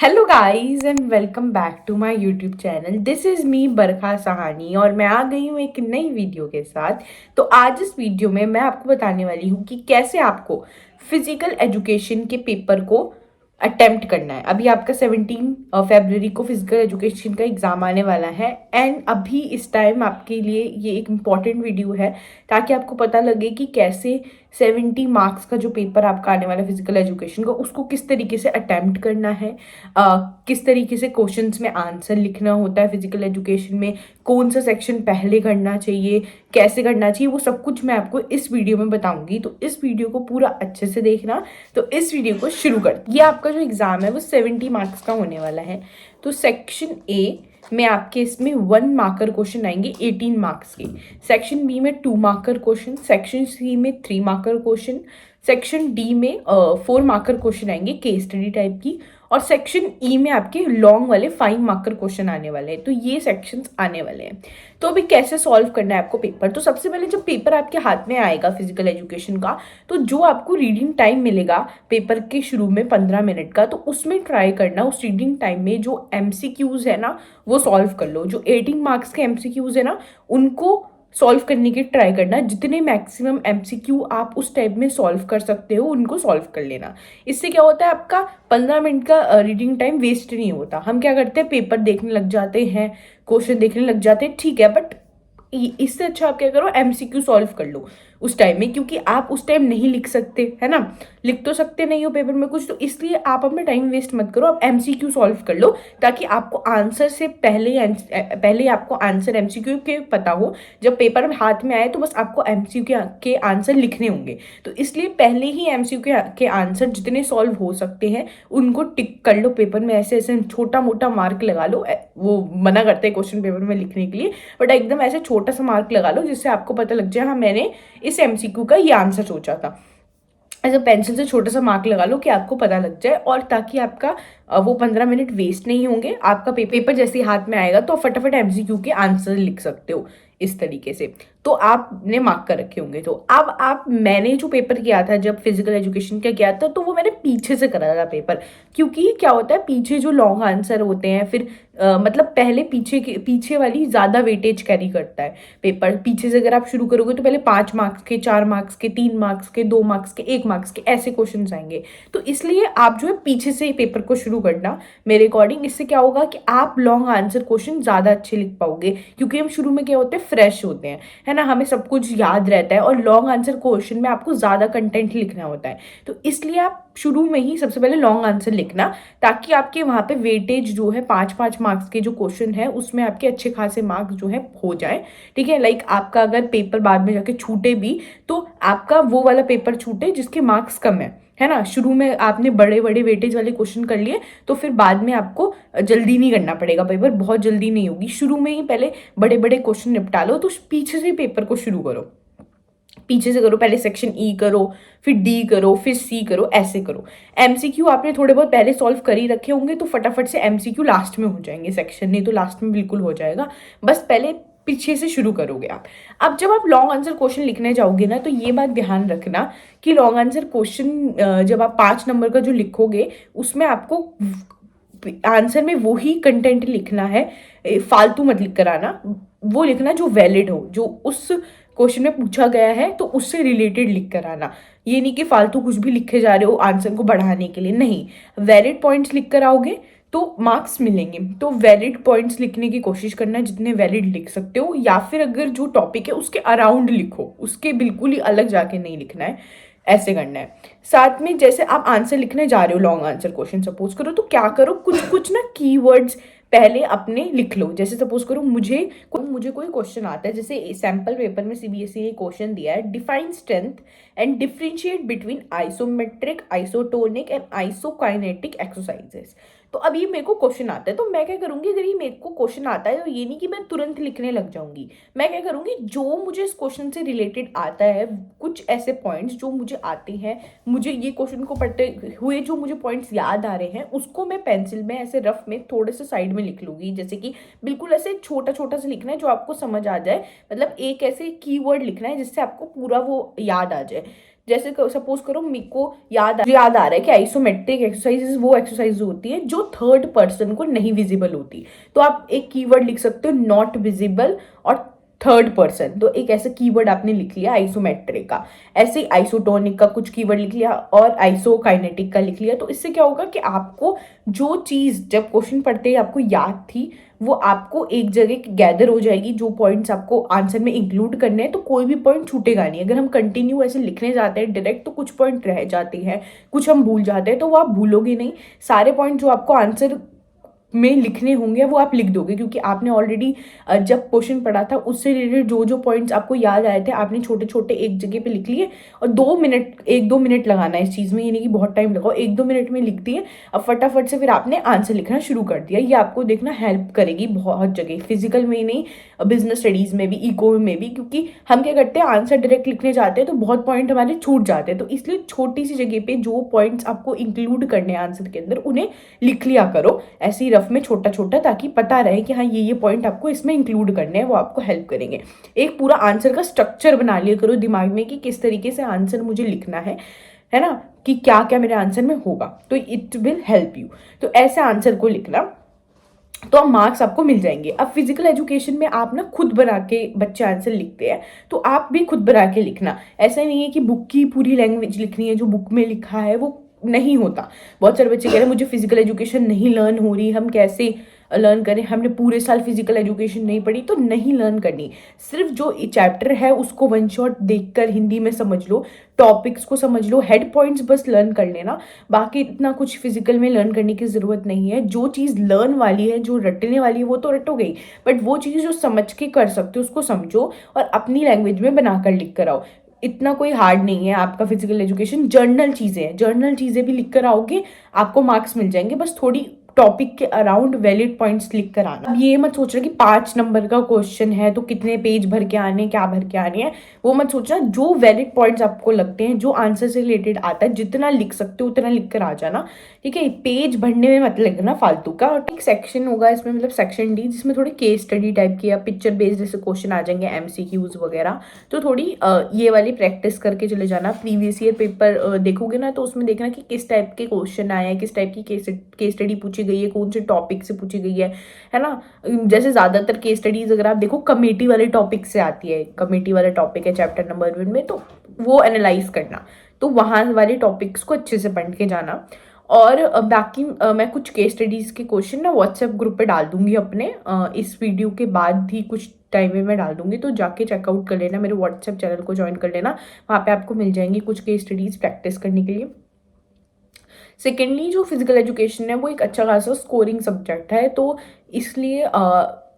Hello guys and welcome back to my YouTube channel. This is me Barkha Sahani और मैं आ गई हूँ एक नई वीडियो के साथ। तो आज इस वीडियो में मैं आपको बताने वाली हूँ कि कैसे आपको फिजिकल एजुकेशन के पेपर को अटेम्प्ट करना है। अभी आपका 17 फरवरी को फिजिकल एजुकेशन का एग्ज़ाम आने वाला है एंड अभी इस टाइम आपके लिए ये एक इम्पॉर्टेंट वीडियो है ताकि आपको पता लगे कि कैसे 70 मार्क्स का जो पेपर आपका आने वाला है फिजिकल एजुकेशन का उसको किस तरीके से अटेम्प्ट करना है। किस तरीके से क्वेश्चंस में आंसर लिखना होता है फिजिकल एजुकेशन में, कौन सा सेक्शन पहले करना चाहिए, कैसे करना चाहिए, वो सब कुछ मैं आपको इस वीडियो में बताऊंगी। तो इस वीडियो को पूरा अच्छे से देखना। तो इस वीडियो को शुरू कर, ये आपका जो एग्ज़ाम है वो 70 मार्क्स का होने वाला है। तो सेक्शन ए में आपके इसमें 1 मार्कर क्वेश्चन आएंगे 18 मार्क्स के, सेक्शन बी में 2 मार्कर क्वेश्चन, सेक्शन सी में 3 मार्कर क्वेश्चन, सेक्शन डी में 4 मार्कर क्वेश्चन आएंगे केस स्टडी टाइप की, और सेक्शन ई में आपके लॉन्ग वाले 5 मार्कर क्वेश्चन आने वाले हैं। तो ये सेक्शंस आने वाले हैं। तो अभी कैसे सॉल्व करना है आपको पेपर, तो सबसे पहले जब पेपर आपके हाथ में आएगा फिजिकल एजुकेशन का, तो जो आपको रीडिंग टाइम मिलेगा पेपर के शुरू में 15 मिनट का, तो उसमें ट्राई करना उस रीडिंग टाइम में जो एमसीक्यूज है ना वो सॉल्व कर लो। जो 18 मार्क्स के एमसीक्यूज है ना उनको सॉल्व करने की ट्राई करना। जितने मैक्सिमम एमसीक्यू आप उस टाइप में सॉल्व कर सकते हो उनको सॉल्व कर लेना। इससे क्या होता है, आपका 15 मिनट का रीडिंग टाइम वेस्ट नहीं होता। हम क्या करते हैं, पेपर देखने लग जाते हैं, क्वेश्चन देखने लग जाते हैं, ठीक है, बट इससे अच्छा आप क्या करो, एमसीक्यू सॉल्व कर लो उस टाइम में, क्योंकि आप उस टाइम नहीं लिख सकते है ना, लिख तो सकते नहीं हो पेपर में कुछ, तो इसलिए आप अपना टाइम वेस्ट मत करो, आप एमसीक्यू सॉल्व कर लो ताकि आपको आंसर से पहले आपको आंसर एमसीक्यू के पता हो। जब पेपर में हाथ में आए तो बस आपको एमसीक्यू के आंसर लिखने होंगे। तो इसलिए पहले ही एमसीक्यू के आंसर जितने सॉल्व हो सकते हैं उनको टिक कर लो पेपर में, ऐसे ऐसे छोटा मोटा मार्क लगा लो। वो मना करते हैं क्वेश्चन पेपर में लिखने के लिए, बट एकदम ऐसे छोटा सा मार्क लगा लो जिससे आपको पता लग जाए हाँ मैंने इस एमसीक्यू का ये आंसर सोचा था। ऐसे पेंसिल से छोटा सा मार्क लगा लो कि आपको पता लग जाए, और ताकि आपका वो 15 मिनट वेस्ट नहीं होंगे। आपका पेपर जैसे ही हाथ में आएगा तो फटाफट एमसीक्यू के आंसर लिख सकते हो इस तरीके से। तो आपने मार्क कर रखे होंगे। तो अब मैंने जो पेपर किया था जब फिजिकल एजुकेशन का किया था तो वो मैंने पीछे से करा था पेपर, क्योंकि क्या होता है पीछे जो लॉन्ग आंसर होते हैं फिर मतलब पहले पीछे वाली ज़्यादा वेटेज कैरी करता है पेपर। पीछे से अगर आप शुरू करोगे तो पहले 5 मार्क्स के, 4 मार्क्स के, 3 मार्क्स के, 2 मार्क्स के, 1 मार्क्स के ऐसे क्वेश्चन आएंगे। तो इसलिए आप जो है पीछे से पेपर को शुरू करना मेरे अकॉर्डिंग। इससे क्या होगा कि आप लॉन्ग आंसर क्वेश्चन ज़्यादा अच्छे लिख पाओगे, क्योंकि हम शुरू में क्या होते हैं फ्रेश होते हैं है ना, हमें सब कुछ याद रहता है, और लॉन्ग आंसर क्वेश्चन में आपको ज़्यादा कंटेंट लिखना होता है। तो इसलिए आप शुरू में ही सबसे पहले लॉन्ग आंसर लिखना, ताकि आपके वहाँ पे वेटेज जो है 5-5 मार्क्स के जो क्वेश्चन है उसमें आपके अच्छे खासे मार्क्स जो है हो जाए। ठीक है, लाइक आपका अगर पेपर बाद में जाके छूटे भी तो आपका वो वाला पेपर छूटे जिसके मार्क्स कम है ना। शुरू में आपने बड़े बड़े वेटेज वाले क्वेश्चन कर लिए तो फिर बाद में आपको जल्दी नहीं करना पड़ेगा, पेपर बहुत जल्दी नहीं होगी। शुरू में ही पहले बड़े बड़े क्वेश्चन निपटा लो, तो पीछे से पेपर को शुरू करो, पीछे से करो, पहले सेक्शन ई करो, फिर डी करो, फिर सी करो, ऐसे करो। एमसीक्यू आपने थोड़े बहुत पहले सॉल्व कर ही रखे होंगे तो फटाफट से एमसीक्यू लास्ट में हो जाएंगे, सेक्शन नहीं तो लास्ट में बिल्कुल हो जाएगा। बस पहले पीछे से शुरू करोगे आप। अब जब आप लॉन्ग आंसर क्वेश्चन लिखने जाओगे ना तो ये बात ध्यान रखना कि लॉन्ग आंसर क्वेश्चन जब आप 5 नंबर का जो लिखोगे उसमें आपको आंसर में वही कंटेंट लिखना है, फालतू मत लिख कर आना। वो लिखना जो वैलिड हो, जो उस क्वेश्चन में पूछा गया है तो उससे रिलेटेड लिख कर आना। ये नहीं कि फालतू कुछ भी लिखे जा रहे हो आंसर को बढ़ाने के लिए, नहीं। वैलिड पॉइंट्स लिख कर आओगे तो मार्क्स मिलेंगे। तो वैलिड पॉइंट्स लिखने की कोशिश करना जितने वैलिड लिख सकते हो, या फिर अगर जो टॉपिक है उसके अराउंड लिखो, उसके बिल्कुल ही अलग जाके नहीं लिखना है, ऐसे करना है। साथ में जैसे आप आंसर लिखने जा रहे हो लॉन्ग आंसर क्वेश्चन सपोज करो, तो क्या करो, कुछ कुछ ना कीवर्ड्स पहले अपने लिख लो। जैसे सपोज करो मुझे कोई क्वेश्चन आता है, जैसे सैम्पल पेपर में सीबीएसई ने क्वेश्चन दिया है, define strength and differentiate between isometric, isotonic and isokinetic exercises. तो अब ये मेरे को क्वेश्चन आता है तो मैं क्या करूंगी, अगर ये मेरे को क्वेश्चन आता है तो ये नहीं कि मैं तुरंत लिखने लग जाऊंगी। मैं क्या करूंगी, जो मुझे इस क्वेश्चन से रिलेटेड आता है, कुछ ऐसे पॉइंट्स जो मुझे आते हैं, मुझे ये क्वेश्चन को पढ़ते हुए जो मुझे पॉइंट्स याद आ रहे हैं उसको मैं पेंसिल में ऐसे रफ में थोड़े से साइड में लिख लूंगी। जैसे कि बिल्कुल ऐसे छोटा छोटा सा लिखना है जो आपको समझ आ जाए, मतलब एक ऐसे कीवर्ड लिखना है जिससे आपको पूरा वो याद आ जाए। जैसे सपोज करो मेरे को याद आ रहा है कि आइसोमेट्रिक एक्सरसाइज वो एक्सरसाइज होती है जो थर्ड पर्सन को नहीं विजिबल होती, तो आप एक कीवर्ड लिख सकते हो नॉट विजिबल और थर्ड पर्सन, तो एक ऐसा कीवर्ड आपने लिख लिया आइसोमेट्रिक का। ऐसे आइसोटोनिक का कुछ कीवर्ड लिख लिया और आइसोकाइनेटिक का लिख लिया। तो इससे क्या होगा कि आपको जो चीज़ जब क्वेश्चन पढ़ते ही आपको याद थी वो आपको एक जगह गैदर हो जाएगी, जो पॉइंट्स आपको आंसर में इंक्लूड करने हैं, तो कोई भी पॉइंट छूटेगा नहीं। अगर हम कंटिन्यू ऐसे लिखने जाते हैं डायरेक्ट तो कुछ पॉइंट रह जाते हैं, कुछ हम भूल जाते हैं, तो वो आप भूलोगे नहीं। सारे पॉइंट जो आपको आंसर में लिखने होंगे वो आप लिख दोगे, क्योंकि आपने ऑलरेडी जब क्वेश्चन पढ़ा था उससे रिलेटेड जो जो पॉइंट्स आपको याद आए थे आपने छोटे छोटे एक जगह पे लिख लिए। और 1-2 मिनट लगाना है इस चीज़ में, ये नहीं कि बहुत टाइम लगाओ, 1-2 मिनट में लिख दिए। अब फटाफट से फिर आपने आंसर लिखना शुरू कर दिया। ये आपको देखना हेल्प करेगी बहुत जगह, फिजिकल में ही नहीं, बिजनेस स्टडीज़ में भी, इको में भी, क्योंकि हम क्या करते हैं आंसर डायरेक्ट लिखने जाते हैं तो बहुत पॉइंट हमारे छूट जाते हैं। तो इसलिए छोटी सी जगह पे जो पॉइंट्स आपको इंक्लूड करने हैं आंसर के अंदर उन्हें लिख लिया करो ऐसे ही रफ में छोटा छोटा, ताकि पता रहे कि हाँ ये पॉइंट आपको इसमें इंक्लूड करने हैं, वो आपको हेल्प करेंगे। एक पूरा आंसर का स्ट्रक्चर बना लिया करो दिमाग में कि किस तरीके से आंसर मुझे लिखना है ना, कि क्या क्या मेरे आंसर में होगा, तो इट विल हेल्प यू। तो ऐसे आंसर को लिखना, तो अब मार्क्स आपको मिल जाएंगे। अब फिजिकल एजुकेशन में आप ना खुद बना के बच्चे आंसर लिखते हैं, तो आप भी खुद बना के लिखना। ऐसा नहीं है कि बुक की पूरी लैंग्वेज लिखनी है, जो बुक में लिखा है वो नहीं होता। बहुत सारे बच्चे कह रहे हैं मुझे फिजिकल एजुकेशन नहीं लर्न हो रही, हम कैसे लर्न करें, हमने पूरे साल फिजिकल एजुकेशन नहीं पढ़ी, तो नहीं लर्न करनी। सिर्फ जो चैप्टर है उसको वन शॉट देखकर हिंदी में समझ लो, टॉपिक्स को समझ लो, हेड पॉइंट्स बस लर्न कर लेना। बाकी इतना कुछ फिजिकल में लर्न करने की ज़रूरत नहीं है। जो चीज़ लर्न वाली है, जो रटने वाली है, वो तो रटो गई, बट वो चीज़ जो समझ के कर सकते हो उसको समझो और अपनी लैंग्वेज में बनाकर लिख कर आओ। इतना कोई हार्ड नहीं है आपका फिजिकल एजुकेशन। जर्नल चीज़ें हैं, जर्नल चीज़ें भी लिख कर आओगे आपको मार्क्स मिल जाएंगे, बस थोड़ी टॉपिक के अराउंड वैलिड पॉइंट्स लिख कर आना। अब ये मत सोचना कि 5 नंबर का क्वेश्चन है तो कितने पेज भर के आने, क्या भर के आने हैं, वो मत सोचना। जो वैलिड पॉइंट्स आपको लगते हैं, जो आंसर से रिलेटेड आता है, जितना लिख सकते हो उतना लिख कर आ जाना, ठीक है। पेज भरने में मत लगना फालतू का। और एक सेक्शन होगा इसमें, मतलब सेक्शन डी, जिसमें थोड़ी केस स्टडी टाइप की या पिक्चर बेस्ड जैसे क्वेश्चन आ जाएंगे, MCQs वगैरह। तो थोड़ी ये वाली प्रैक्टिस करके चले जाना। प्रीवियस ईयर पेपर देखोगे ना तो उसमें देखना कि किस टाइप के क्वेश्चन आए हैं, किस टाइप की केस स्टडी पूछी गई है, कौन से टॉपिक से पूछी गई है ना। जैसे ज्यादातर केस स्टडीज अगर आप देखो कमेटी वाले टॉपिक से आती है, कमेटी वाला टॉपिक है चैप्टर नंबर 1 में, तो वो एनालाइज करना, तो वहाँ वाले टॉपिक्स को अच्छे से पढ़ के जाना। और बाकी मैं कुछ केस स्टडीज़ के क्वेश्चन ना व्हाट्सएप ग्रुप पे डाल दूंगी अपने, इस वीडियो के बाद ही कुछ टाइम में मैं डाल दूंगी, तो जाके चेकआउट कर लेना, मेरे व्हाट्सएप चैनल को ज्वाइन कर लेना, वहाँ पे आपको मिल जाएंगी कुछ केस स्टडीज़ प्रैक्टिस करने के लिए। सेकेंडली जो फिजिकल एजुकेशन है वो एक अच्छा खासा स्कोरिंग सब्जेक्ट है, तो इसलिए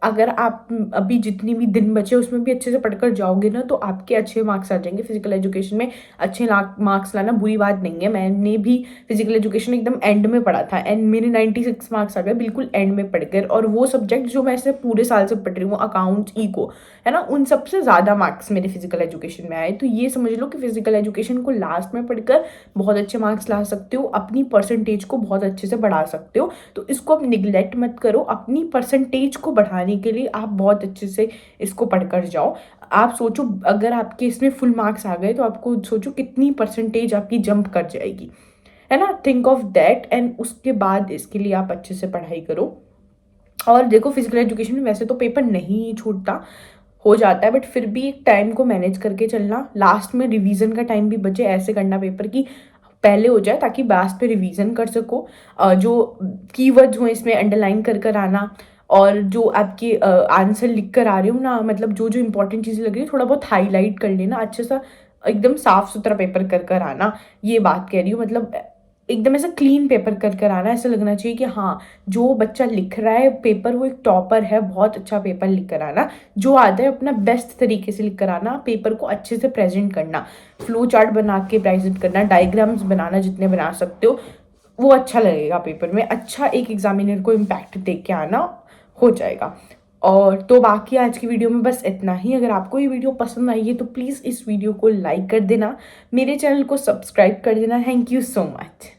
अगर आप अभी जितनी भी दिन बचे उसमें भी अच्छे से पढ़कर जाओगे ना तो आपके अच्छे मार्क्स आ जाएंगे। फिजिकल एजुकेशन में अच्छे मार्क्स लाना बुरी बात नहीं है। मैंने भी फिजिकल एजुकेशन एकदम एंड में पढ़ा था एंड मेरे 96 मार्क्स आ गए बिल्कुल एंड में पढ़कर। और वो सब्जेक्ट जो मैं ऐसे पूरे साल से पढ़ रही हूँ, अकाउंट्स, इको, है ना, उन सबसे ज़्यादा मार्क्स मेरे फिजिकल एजुकेशन में आए। तो ये समझ लो कि फिजिकल एजुकेशन को लास्ट में पढ़कर बहुत अच्छे मार्क्स ला सकते हो, अपनी परसेंटेज को बहुत अच्छे से बढ़ा सकते हो। तो इसको आप निगलेक्ट मत करो, अपनी परसेंटेज को बढ़ाने के लिए आप बहुत अच्छे से इसको पढ़कर जाओ। आप सोचो अगर आपके इसमें फुल मार्क्स आ गए तो आपको सोचो कितनी परसेंटेज आपकी जंप कर जाएगी, है ना। थिंक ऑफ दैट एंड उसके बाद इसके लिए आप अच्छे से पढ़ाई करो। और देखो फिजिकल एजुकेशन में वैसे तो पेपर नहीं छूटता, हो जाता है, बट फिर भी एक टाइम को मैनेज करके चलना। लास्ट में रिवीजन का टाइम भी बचे, ऐसे करना पेपर की पहले हो जाए ताकि लास्ट पे रिवीजन कर सको। जो कीवर्ड्स हो इसमें अंडरलाइन कर कर आना, और जो आपके आंसर लिख कर आ रहे हो ना, मतलब जो जो इंपॉर्टेंट चीज़ें लग रही है थोड़ा बहुत हाईलाइट कर लेना, अच्छे सा एकदम साफ सुथरा पेपर कर कर आना। ये बात कह रही हूँ, मतलब एकदम ऐसा क्लीन पेपर कर कर आना। ऐसा लगना चाहिए कि हाँ जो बच्चा लिख रहा है पेपर वो एक टॉपर है, बहुत अच्छा पेपर लिख कर आना। जो आता है अपना बेस्ट तरीके से लिख कर आना, पेपर को अच्छे से प्रेजेंट करना, फ्लो चार्ट बना के प्रेजेंट करना, डायग्राम्स बनाना जितने बना सकते हो, वो अच्छा लगेगा पेपर में। अच्छा एक एग्जामिनर को इम्पैक्ट देख के आना हो जाएगा। और तो बाकी आज की वीडियो में बस इतना ही। अगर आपको ये वीडियो पसंद आई है तो प्लीज़ इस वीडियो को लाइक कर देना, मेरे चैनल को सब्सक्राइब कर देना। Thank you so much.